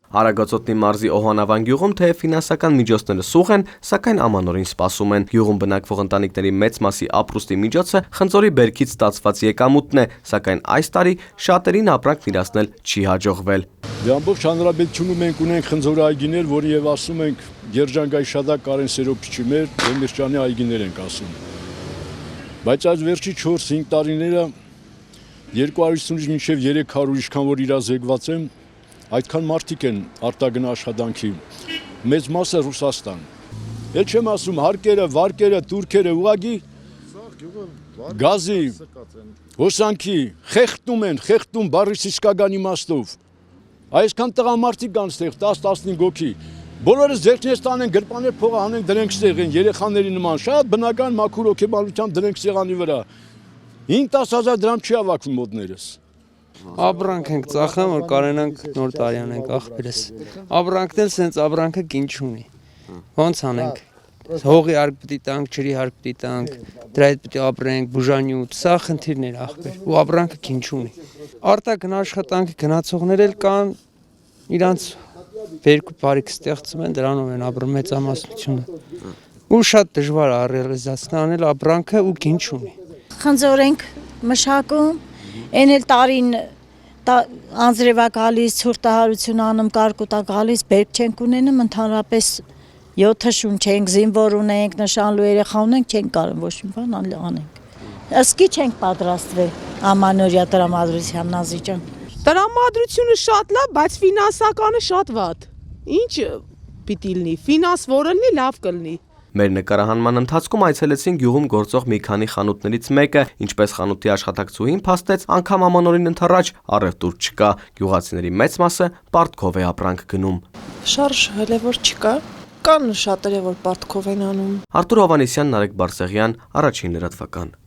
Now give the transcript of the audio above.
Արագածոտնի մարզի Օհանավան գյուղում թեև ֆինանսական միջոցները սուղ են, սակայն ամանորին սպասում են։ Գյուղում բնակվող ընտանիքների մեծ մասի ապրուստի միջոցը խնձորի բերքից ստացված եկամուտն է, սակայն այս տարի շատերին ապրանքն իրացնել չի հաջողվել։ Ամբողջ հանրապետությունում մենք ունենք խնձորի այգիներ, որի եւ ասում ենք Գերջանգայշադակ Կարեն Սերոբիչի Դեմիրճյանի այգիներ ենք ասում։ Բայց այս վերջի 4-5 տարիները 250-ից մինչև 300 ինչքան որ իրազեկված են, այդքան մարդիկ են արտագնա աշխատանքի, մեծ մասը Ռուսաստան։ Էլ չեմ ասում հարկերը, վարկերը, տուրքերը ուղղակի գազի, հոսանքի, խեղդում բառից իսկական իմաստով։ Այսքան տղամարդիկ կան ստեղ 10-15 հոգի։ Բոլորս ձեռքներս տանեն գրպաներ փողը հանենք դրենք ստեղին երեխաների նման շատ բնական մաքուր հոգեբանությամբ դրենք սեղանի վրա 5-10 հազար դրամ չի ավակվում մոտներս։ Ապրանք ենք ծախում, որ կարենանք նոր տարյան ենք աղբերս։ Ապրանքն էլ սենց ապրանքը կին չունի։ Ոնց անենք։ Հողի հարկ պիտի տանք, ջրի հարկ պիտի տանք, դրա հետ պիտի ապրենք, բուժանյութ, սա խնդիրներ աղբեր։ Ու ապրանքը կին չունի։ Արտագնա աշխատանքի գնացողներ էլ կան, իրանց վերք ու բարիք ստեղծում են, դրանով են ապրում մեծամասնությունը։ Ու շատ դժվար է ռեալիզացնել ապրանքը ու կին չունի։ Խնձոր ենք մշակում, այն էլ տարին անձրևա գալիս, ցուրտահարություն անում, կարկուտա գալիս, բերք չենք ունենում, ընդհանրապես 7 շունչ ենք, զինվոր ունենք, նշանլու երեխա ունենք, չենք կարող ոչ մի բան անենք։ Ըսկի չենք պատրաստվել ամանորյա տրամադրության Նազի ջան։ Տրամադրությունը շատ լավ, բայց ֆինանսականը շատ վատ։ Ինչ պիտի լինի, ֆինանս որը լինի, լավ կլինի։ Մեր նկարահանման ընթացքում այցելեցին գյուղում գործող մի քանի խանութներից մեկը, ինչպես խանութի աշխատակցուհին փաստեց, անգամ ամանորին ընթառաջ առևտուր չկա, գյուղացիների մեծ մասը պարտքով է ապրանք գնում։ Շարժ հələ որ չկա, կան շատերը որ պարտքով են անում։ Արտուր Հովհաննիսյան, Նարեկ Բարսեղյան, Առաջին լրատվական։